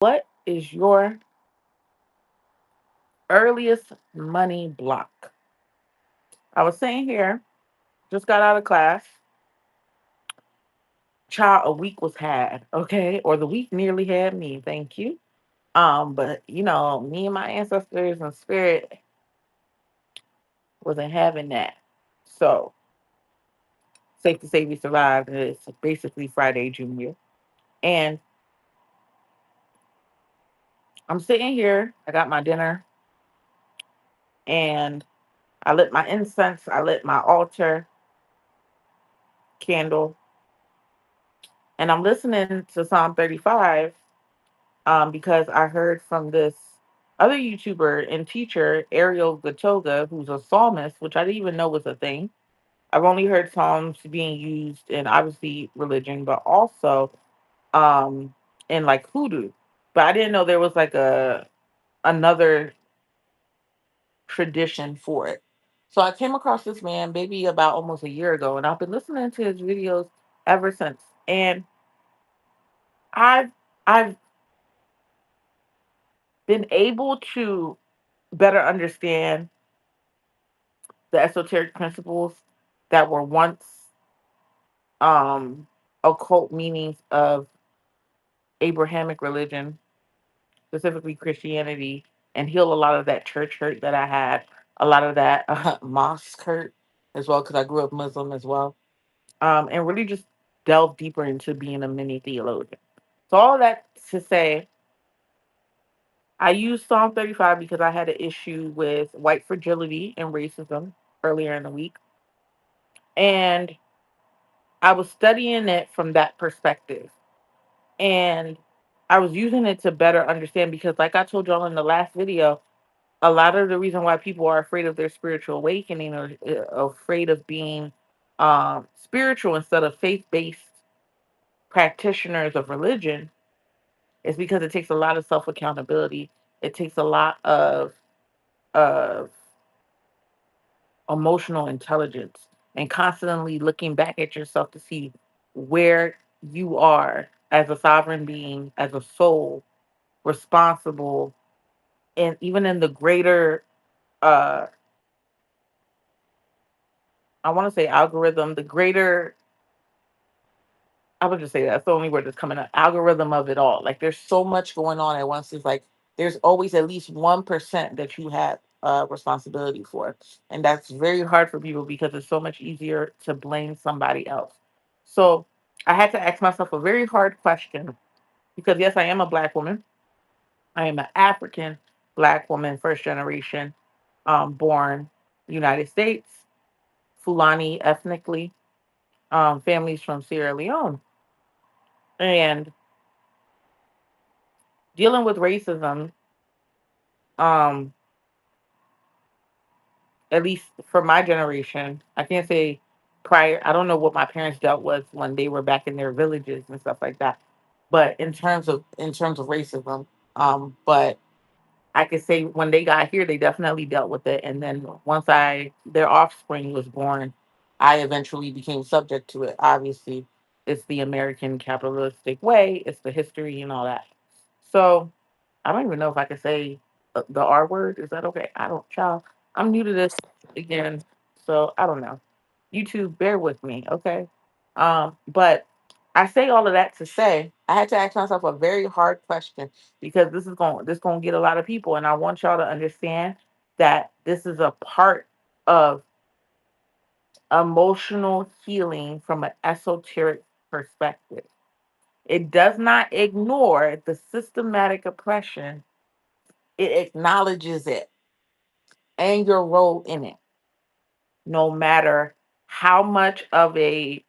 What is your earliest money block? I was saying here, just got out of class. Child, a week was had, okay? Or the week nearly had me, thank you. But me and my ancestors and spirit wasn't having that. So safe to say we survived. And it's basically Friday Junior. And I'm sitting here, I got my dinner, and I lit my incense, I lit my altar candle, and I'm listening to Psalm 35 because I heard from this other YouTuber and teacher, Ariel Gatoga, who's a psalmist, which I didn't even know was a thing. I've only heard psalms being used in obviously religion, but also in like hoodoo. But I didn't know there was like a another tradition for it. So I came across this man maybe about almost a year ago, and I've been listening to his videos ever since. And I've I've been able to better understand the esoteric principles that were once um occult meanings of Abrahamic religion, specifically Christianity, and heal a lot of that church hurt that I had, a lot of that mosque hurt as well, because I grew up Muslim as well, and really just delve deeper into being a mini theologian. So all of that to say, I used Psalm 35 because I had an issue with white fragility and racism earlier in the week, and I was studying it from that perspective. And I was using it to better understand because, like I told y'all in the last video, a lot of the reason why people are afraid of their spiritual awakening or afraid of being spiritual instead of faith based practitioners of religion is because it takes a lot of self accountability. It takes a lot of emotional intelligence and constantly looking back at yourself to see where you are as a sovereign being, as a soul, responsible, and even in the greater, uh, I want to say algorithm, the greater, I would just say that's the only word that's coming up, algorithm of it all. Like there's so much going on at once. It's like there's always at least 1% that you have responsibility for. And that's very hard for people because it's so much easier to blame somebody else. So I had to ask myself a very hard question because, yes, I am a Black woman. I am an African Black woman, first generation, born United States, Fulani ethnically, families from Sierra Leone. And dealing with racism, um, at least for my generation, I can't say prior, I don't know what my parents dealt with when they were back in their villages and stuff like that. But in terms of racism, but I could say when they got here, they definitely dealt with it. And then once their offspring was born, I eventually became subject to it. Obviously, it's the American capitalistic way, it's the history and all that. So I don't even know if I could say the R word. Is that okay? I don't, child. I'm new to this again, so I don't know. You two, bear with me, okay? But I say all of that to say I had to ask myself a very hard question because this going to get a lot of people, and I want y'all to understand that this is a part of emotional healing from an esoteric perspective. It does not ignore the systematic oppression. It acknowledges it and your role in it, no matter how much of a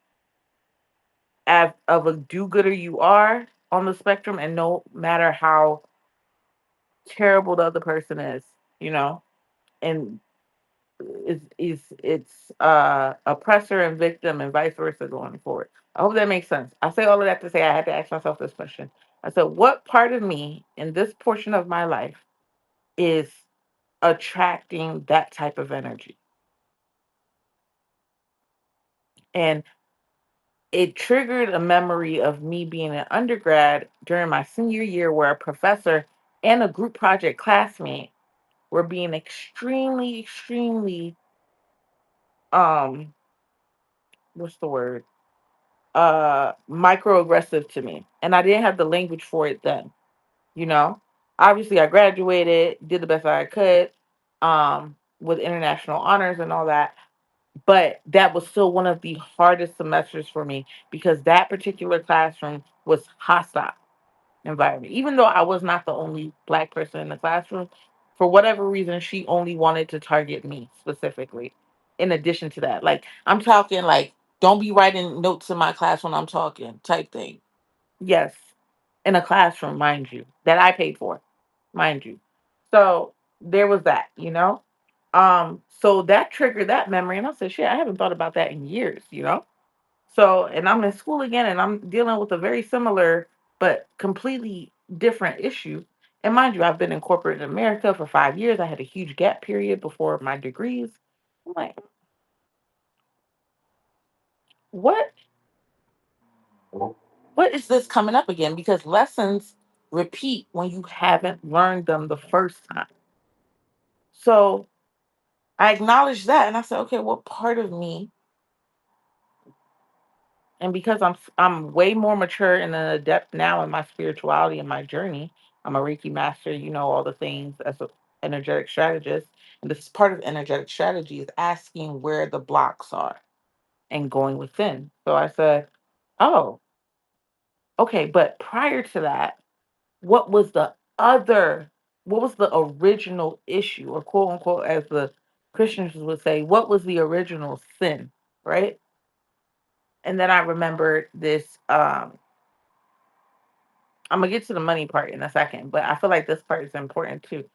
do-gooder you are on the spectrum, and no matter how terrible the other person is, you know, and it's oppressor and victim and vice versa going forward. I hope that makes sense. I say all of that to say I had to ask myself this question. I said, what part of me in this portion of my life is attracting that type of energy? And it triggered a memory of me being an undergrad during my senior year where a professor and a group project classmate were being extremely, extremely, um, what's the word? Microaggressive to me. And I didn't have the language for it then, you know? Obviously I graduated, did the best I could, with international honors and all that. But that was still one of the hardest semesters for me because that particular classroom was hostile environment. Even though I was not the only black person in the classroom, for whatever reason, she only wanted to target me specifically. In addition to that, like I'm talking like, don't be writing notes in my class when I'm talking type thing. Yes, in a classroom, mind you, that I paid for, mind you. So there was that, you know. So that triggered that memory, and I said, shit, I haven't thought about that in years, you know. So, and I'm in school again and I'm dealing with a very similar but completely different issue. And mind you, I've been in corporate America for 5 years. I had a huge gap period before my degrees. I'm like, what what is this coming up again? Because lessons repeat when you haven't learned them the first time. So I acknowledged that and I said, okay, what part of me, and because I'm way more mature and an adept now in my spirituality and my journey. I'm a Reiki master, you know, all the things as an energetic strategist. And this part of energetic strategy is asking where the blocks are and going within. So I said, oh, okay, but prior to that, what was the other, what was the original issue, or quote unquote, as the Christians would say, what was the original sin, right? And then I remembered this. I'm gonna get to the money part in a second, but I feel like this part is important too.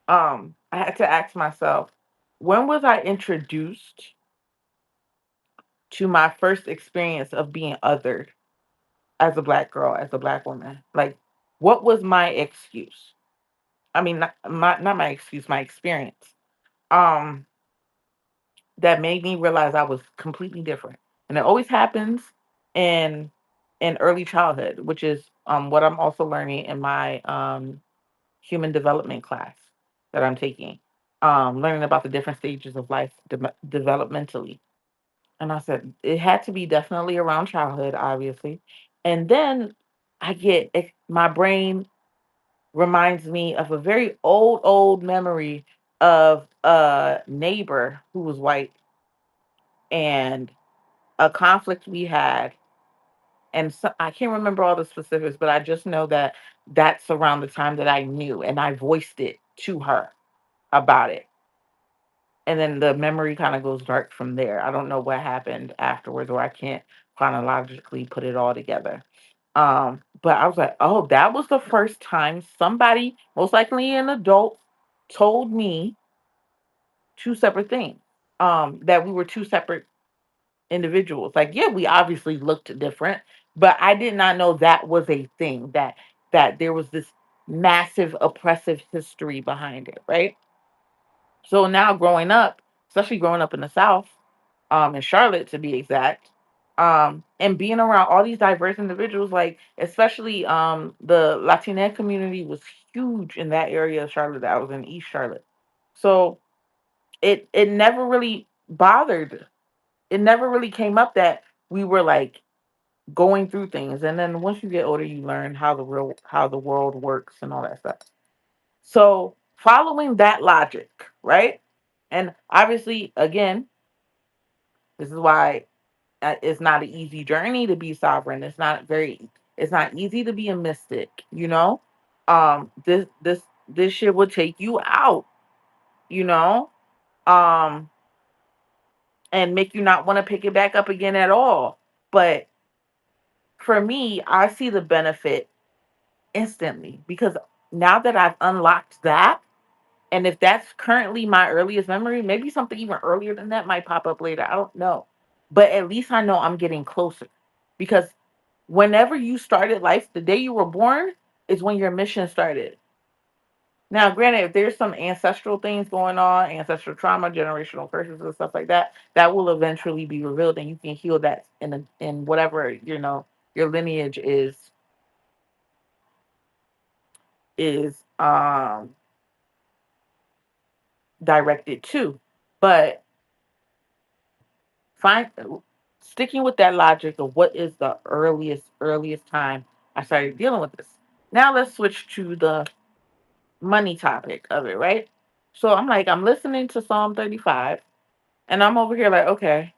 I had to ask myself, when was I introduced to my first experience of being othered as a black girl, as a black woman? Like, what was my excuse? I mean, not my excuse, my experience. Um, that made me realize I was completely different, and it always happens in early childhood, which is what I'm also learning in my human development class that I'm taking, learning about the different stages of life developmentally. And I said it had to be definitely around childhood, obviously. And then my brain reminds me of a very old memory of a neighbor who was white and a conflict we had. And so, I can't remember all the specifics, but I just know that that's around the time that I knew and I voiced it to her about it. And then the memory kind of goes dark from there. I don't know what happened afterwards, or I can't chronologically put it all together. But I was like, oh, that was the first time somebody, most likely an adult, told me two separate things. That we were two separate individuals. Like, yeah, we obviously looked different, but I did not know that was a thing, that there was this massive oppressive history behind it, right? So now growing up, especially growing up in the South, in Charlotte to be exact, and being around all these diverse individuals, like especially the Latina community was huge in that area of Charlotte that I was in, East Charlotte. So it never really bothered. It never really came up that we were like going through things. And then once you get older, you learn how the world works and all that stuff. So following that logic, right? And obviously, again, this is why it's not an easy journey to be sovereign. It's not easy to be a mystic, you know? This shit will take you out, you know? Um, and make you not want to pick it back up again at all. But for me, I see the benefit instantly because now that I've unlocked that, and if that's currently my earliest memory, maybe something even earlier than that might pop up later. I don't know. But at least I know I'm getting closer. Because whenever you started life, the day you were born is when your mission started. Now, granted, if there's some ancestral things going on, ancestral trauma, generational curses, and stuff like that, that will eventually be revealed, and you can heal that in whatever your lineage is directed to. But find sticking with that logic of what is the earliest time I started dealing with this. Now let's switch to the money topic of it, right? So I'm listening to Psalm 35, and I'm over here like, okay,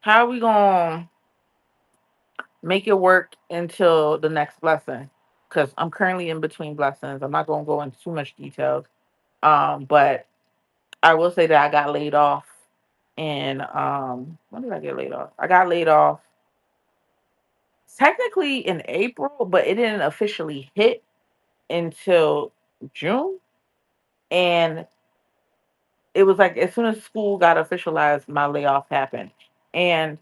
how are we gonna make it work until the next blessing? Because I'm currently in between blessings. I'm not gonna go into too much details. But I will say that I got laid off in when did I get laid off? I got laid off technically in April, but it didn't officially hit until June. And it was like as soon as school got officialized, my layoff happened. And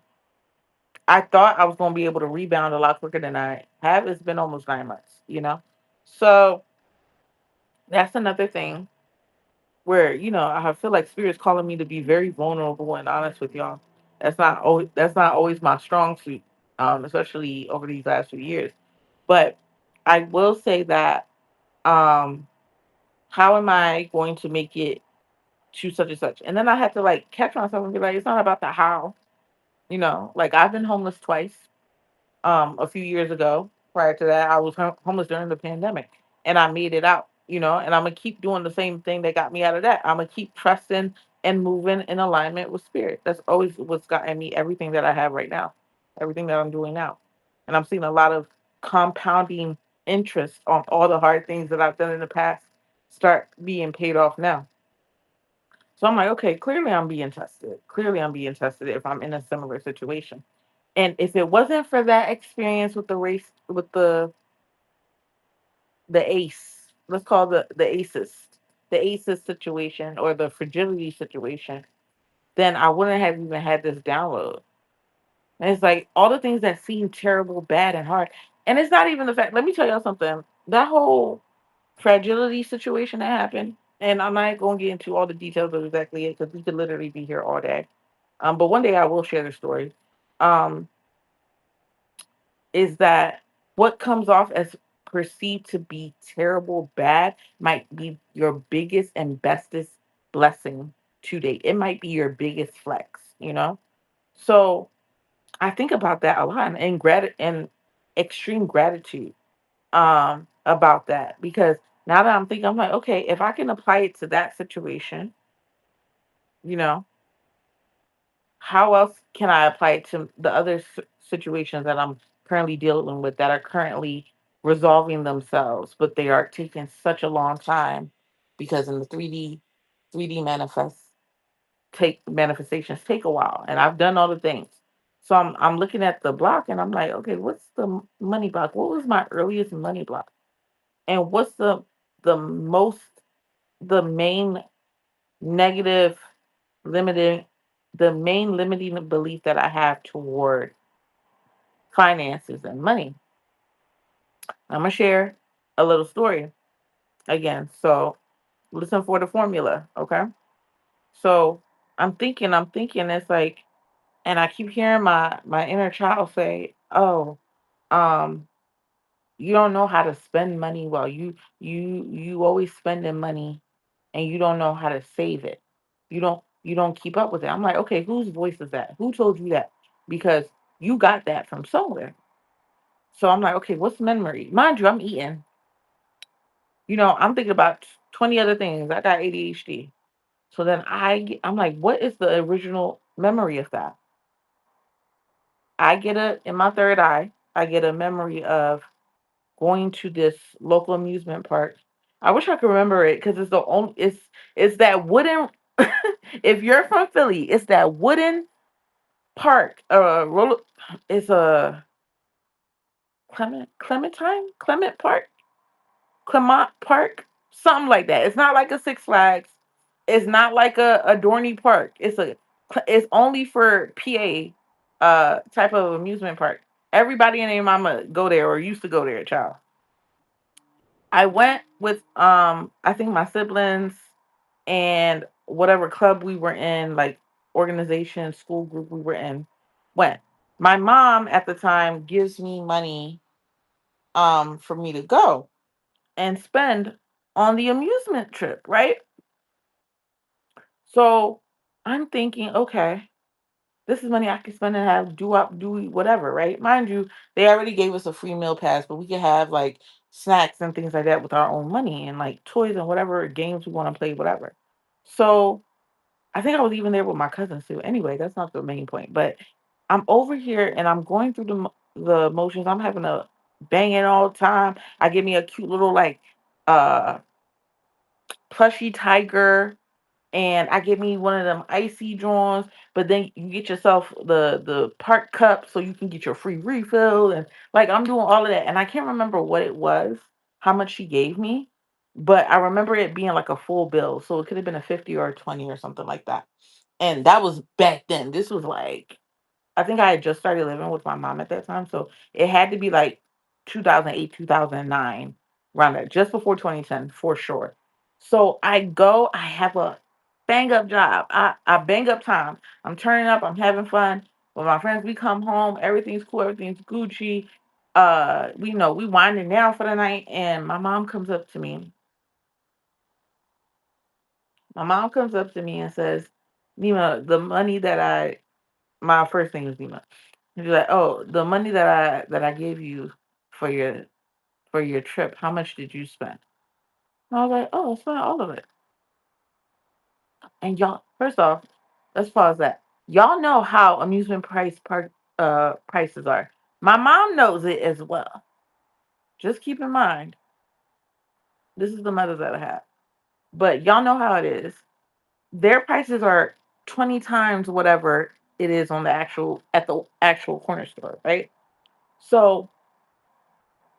I thought I was going to be able to rebound a lot quicker than I have. It's been almost 9 months. So that's another thing where, I feel like spirit's calling me to be very vulnerable and honest with y'all. That's not always my strong suit, especially over these last few years. But I will say that, um, how am I going to make it to such and such? And then I had to like catch myself and be like, it's not about the how. Like I've been homeless twice. A few years ago. Prior to that, I was homeless during the pandemic, and I made it out. And I'm gonna keep doing the same thing that got me out of that. I'm gonna keep trusting and moving in alignment with spirit. That's always what's gotten me everything that I have right now, everything that I'm doing now, and I'm seeing a lot of compounding interest on all the hard things that I've done in the past start being paid off now. So I'm like, okay, clearly I'm being tested. Clearly I'm being tested if I'm in a similar situation. And if it wasn't for that experience with the race, with the ace, let's call the aces situation or the fragility situation, then I wouldn't have even had this download. And it's like all the things that seem terrible, bad, and hard. And it's not even the fact. Let me tell y'all something. That whole fragility situation that happened, and I'm not going to get into all the details of exactly it because we could literally be here all day. But one day I will share the story. Um, is that what comes off as perceived to be terrible, bad, might be your biggest and bestest blessing to date. It might be your biggest flex. So I think about that a lot and extreme gratitude about that because now that I'm thinking, I'm like, okay, if I can apply it to that situation, you know, how else can I apply it to the other situations that I'm currently dealing with that are currently resolving themselves, but they are taking such a long time because in the 3D manifestations take a while, and I've done all the things. So I'm looking at the block and I'm like, okay, what's the money block? What was my earliest money block? And what's the most the main negative limiting the main limiting belief that I have toward finances and money. I'm gonna share a little story again. So listen for the formula, okay? So I'm thinking it's like, and I keep hearing my inner child say, "Oh, um, you don't know how to spend money well. You always spending money and you don't know how to save it. You don't keep up with it." I'm like, okay, whose voice is that? Who told you that? Because you got that from somewhere. So I'm like, okay, what's memory? Mind you, I'm eating. I'm thinking about 20 other things. I got ADHD. So then I'm like, what is the original memory of that? In my third eye, I get a memory of going to this local amusement park. I wish I could remember it because it's that wooden. If you're from Philly, it's that wooden park. It's a Clement Park, Clement Park, something like that. It's not like a Six Flags. It's not like a Dorney Park. It's only for PA type of amusement park. Everybody and their mama go there or used to go there, child. I went with I think my siblings and whatever club we were in, like organization, school group we were in, went. My mom at the time gives me money for me to go and spend on the amusement trip, right? So I'm thinking, okay, this is money I can spend and have do up do whatever, right? Mind you, they already gave us a free meal pass, but we could have like snacks and things like that with our own money and like toys and whatever games we want to play, whatever. So I think I was even there with my cousins too. Anyway, that's not the main point. But I'm over here and I'm going through the motions. I'm having a banging all the time. I give me a cute little like uh plushy tiger, and I get me one of them icy drawings. But then you get yourself the park cup so you can get your free refill, and like I'm doing all of that. And I can't remember what it was, how much she gave me, but I remember it being like a full bill, so it could have been a 50 or a 20 or something like that. And that was back then. This was like I think I had just started living with my mom at that time, so it had to be like 2008, 2009, around there, just before 2010 for sure. So I go, I have a bang up job. I bang up time. I'm turning up, I'm having fun with my friends. We come home, everything's cool, everything's Gucci. We know we winding down for the night, and my mom comes up to me. My mom comes up to me and says, Nima, the money that my first name is Nima. And she's like, "Oh, the money that I gave you for your trip, how much did you spend?" And I was like, "Oh, I spent all of it." And y'all, first off, let's pause that. Y'all know how amusement park prices are. My mom knows it as well. Just keep in mind, this is the mother that I have. But y'all know how it is. Their prices are 20 times whatever it is on the actual corner store, right? So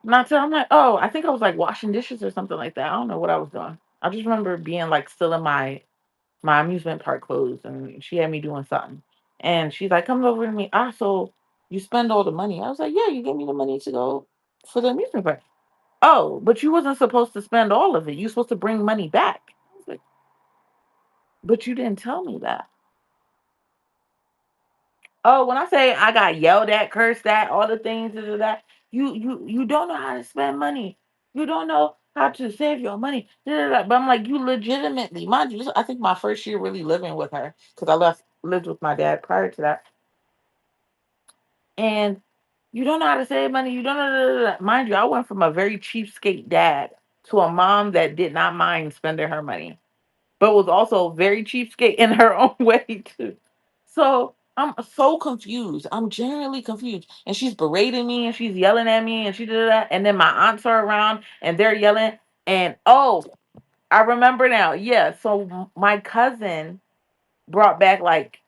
not till I'm like, oh, I think I was like washing dishes or something like that. I don't know what I was doing. I just remember being like still in my amusement park clothes, and she had me doing something. And she's like, comes over to me, so you spend all the money. I was like, yeah, you gave me the money to go for the amusement park. Oh, but you wasn't supposed to spend all of it. You supposed to bring money back. I was like, but you didn't tell me that. Oh, when I say I got yelled at, cursed at, all the things that you don't know how to spend money. You don't know how to save your money. Da, da, da. But I'm like, you legitimately, mind you, I think my first year really living with her because I lived with my dad prior to that, and you don't know how to save money. You don't know, da, da, da. Mind you, I went from a very cheapskate dad to a mom that did not mind spending her money, but was also very cheapskate in her own way too. So I'm so confused. I'm genuinely confused. And she's berating me and she's yelling at me and she did that. And then my aunts are around and they're yelling. And oh, I remember now. Yeah. So my cousin brought back like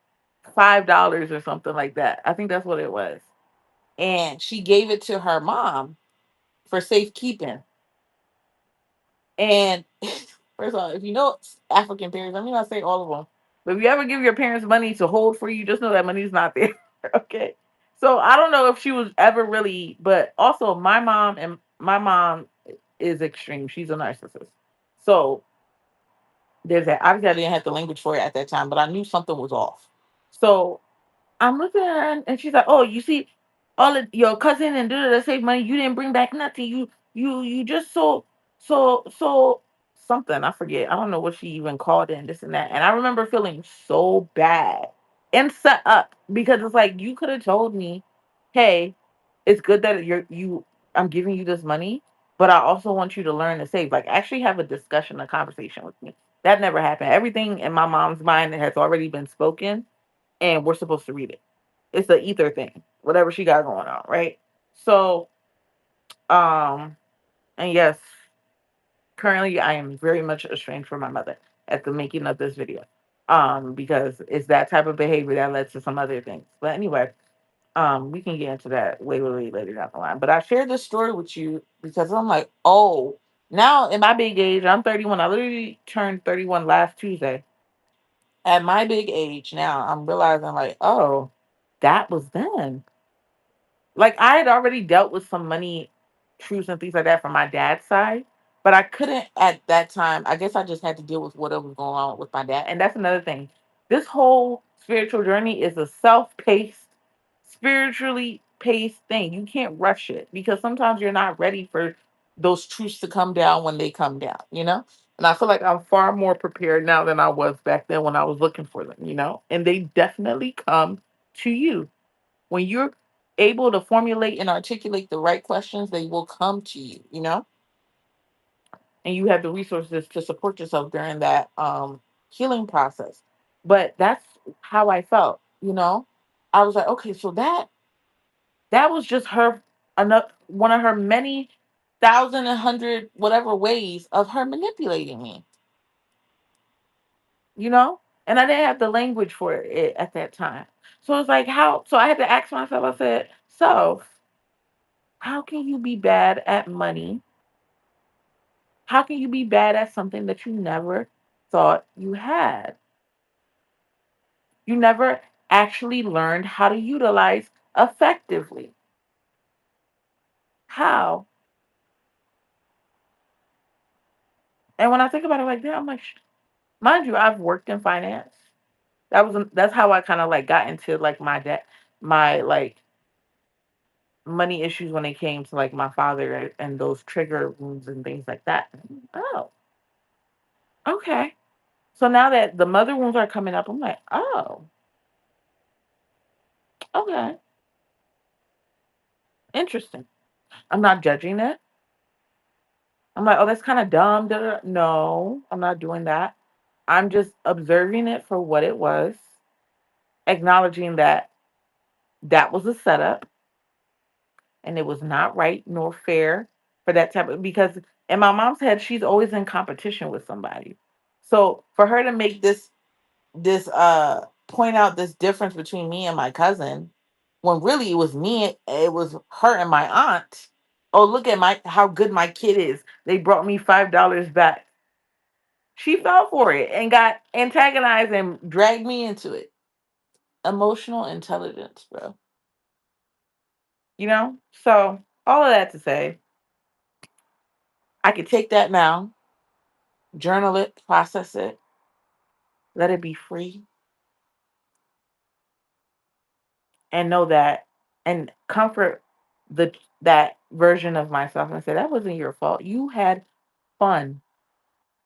$5 or something like that. I think that's what it was. And she gave it to her mom for safekeeping. And first of all, if you know African parents, I mean, I say all of them, but if you ever give your parents money to hold for you, just know that money's not there. Okay. So I don't know if she was ever really, but also my mom is extreme. She's a narcissist. So there's that. Obviously, I didn't have the language for it at that time, but I knew something was off. So I'm looking at her and she's like, "Oh, you see, all of your cousin and da save money. You didn't bring back nothing. You just so something. I forget. I don't know what she even called it and this and that. And I remember feeling so bad and set up because it's like you could have told me, hey, it's good that I'm giving you this money, but I also want you to learn to save. Like actually have a discussion, a conversation with me. That never happened. Everything in my mom's mind has already been spoken and we're supposed to read it. It's the ether thing, whatever she got going on, right? So, um, and yes, currently I am very much estranged from my mother at the making of this video. Because it's that type of behavior that led to some other things. But anyway, we can get into that way later down the line. But I shared this story with you because I'm like, oh, now in my big age, I'm 31. I literally turned 31 last Tuesday. At my big age now, I'm realizing like, oh, that was then. Like I had already dealt with some money truths and things like that from my dad's side, But I couldn't at that time. I guess I just had to deal with whatever was going on with my dad. And that's another thing. This whole spiritual journey is a self-paced, spiritually paced thing. You can't rush it because sometimes you're not ready for those truths to come down when they come down, you know? And I feel like I'm far more prepared now than I was back then when I was looking for them, you know? And they definitely come to you. When you're able to formulate and articulate the right questions, they will come to you, you know? And you have the resources to support yourself during that healing process. But that's how I felt, you know. I was like, okay, so that was just her, another one of her many thousand and hundred whatever ways of her manipulating me, you know. And I didn't have the language for it at that time. So it's like how. So I had to ask myself. I said, so how can you be bad at money? How can you be bad at something that you never thought you had? You never actually learned how to utilize effectively. How? And when I think about it like that, I'm like, mind you, I've worked in finance. That's how I kind of like got into like my like money issues when it came to like my father and those trigger wounds and things like that. Oh, okay. So now that the mother wounds are coming up, I'm like, oh, okay, interesting. I'm not judging it. I'm like, oh, that's kind of dumb. Da, da, da." No, I'm not doing that. I'm just observing it for what it was, acknowledging that that was a setup and it was not right nor fair for that type of, because in my mom's head, she's always in competition with somebody. So for her to make this point out this difference between me and my cousin, when really it was me, it was her and my aunt. Oh, look at my how good my kid is. They brought me $5 back. She fell for it and got antagonized and dragged me into it. Emotional intelligence, bro. You know? So, all of that to say, I could take that now, journal it, process it, let it be free, and know that, and comfort the that version of myself and say, that wasn't your fault. You had fun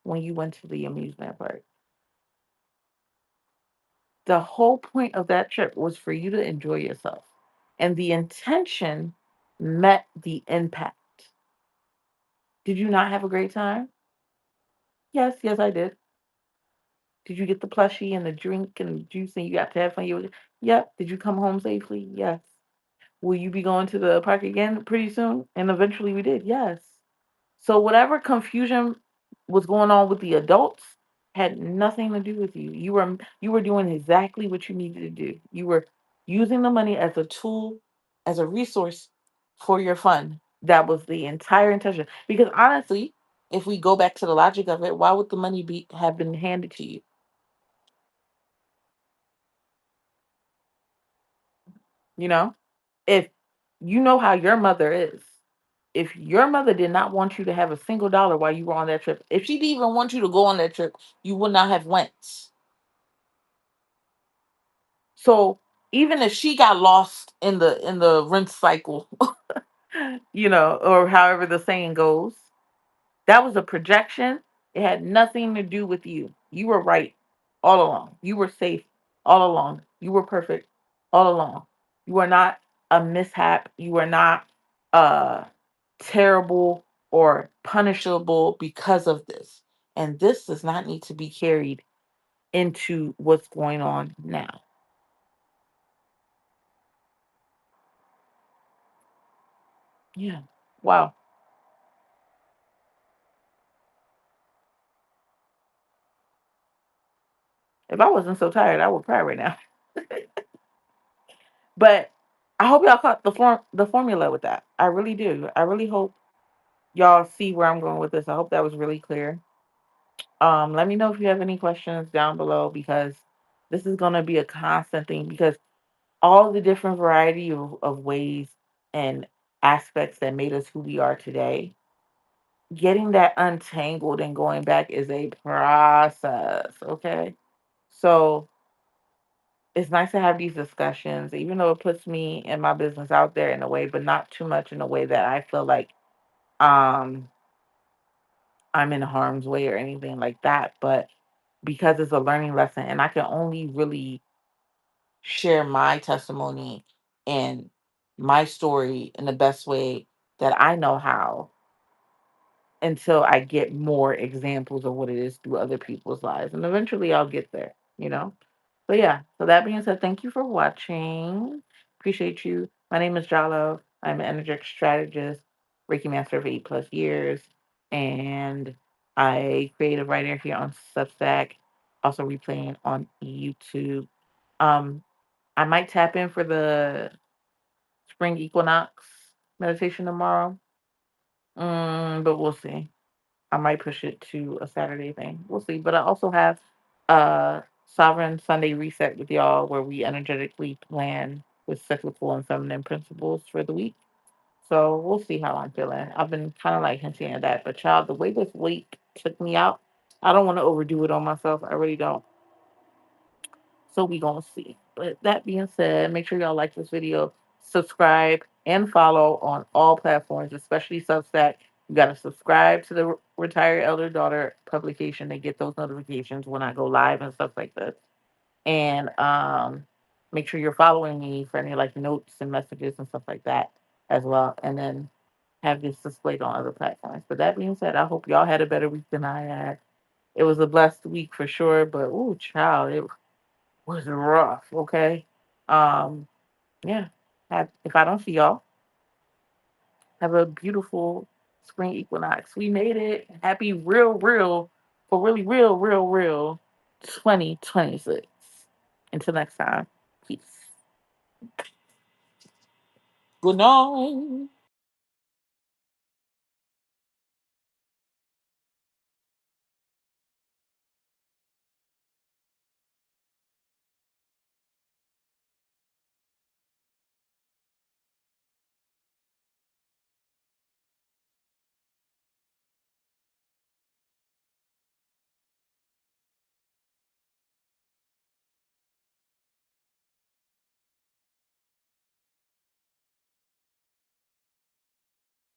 when you went to the amusement park. The whole point of that trip was for you to enjoy yourself. And the intention met the impact. Did you not have a great time? Yes, yes, I did. Did you get the plushie and the drink and the juice and you got to have fun? Yep. Did you come home safely? Yes. Will you be going to the park again pretty soon? And eventually we did. Yes. So whatever confusion was going on with the adults had nothing to do with you. You were doing exactly what you needed to do. You were using the money as a tool, as a resource for your fun. That was the entire intention. Because honestly, if we go back to the logic of it, why would the money be have been handed to you? You know? If you know how your mother is, if your mother did not want you to have a single dollar while you were on that trip, if she didn't even want you to go on that trip, you would not have went. So even if she got lost in the rinse cycle, or however the saying goes, that was a projection. It had nothing to do with you. You were right all along. You were safe all along. You were perfect all along. You were not a mishap. You were not uh terrible or punishable because of this. And this does not need to be carried into what's going on now. Yeah. Wow. If I wasn't so tired, I would cry right now. But I hope y'all caught the formula with that. I really do. I really hope y'all see where I'm going with this. I hope that was really clear. Let me know if you have any questions down below because this is gonna be a constant thing because all the different variety of ways and aspects that made us who we are today getting that untangled and going back is a process, okay? So it's nice to have these discussions, even though it puts me and my business out there in a way, but not too much in a way that I feel like um I'm in harm's way or anything like that. But because it's a learning lesson and I can only really share my testimony and my story in the best way that I know how until I get more examples of what it is through other people's lives. And eventually I'll get there, you know? But yeah, so that being said, thank you for watching. Appreciate you. My name is Jalloh. I'm an energetic strategist, Reiki master of 8+ years, and I creative writer here on Substack, also replaying on YouTube. Um, I might tap in for the spring equinox meditation tomorrow, but we'll see. I might push it to a Saturday thing. We'll see. But I also have a Sovereign Sunday reset with y'all where we energetically plan with cyclical and feminine principles for the week. So we'll see how I'm feeling. I've been kind of like hinting at that. But child, the way this week took me out, I don't want to overdo it on myself. I really don't. So we gonna see. But that being said, make sure y'all like this video, subscribe, and follow on all platforms, especially Substack. You gotta subscribe to the Retired Elder Daughter publication to get those notifications when I go live and stuff like this. And make sure you're following me for any like notes and messages and stuff like that as well. And then have this displayed on other platforms. But that being said, I hope y'all had a better week than I had. It was a blessed week for sure, but ooh, child, it was rough, okay? Um, yeah. If I don't see y'all, have a beautiful spring equinox. We made it. Happy real, for really real 2026. Until next time, peace. Good night.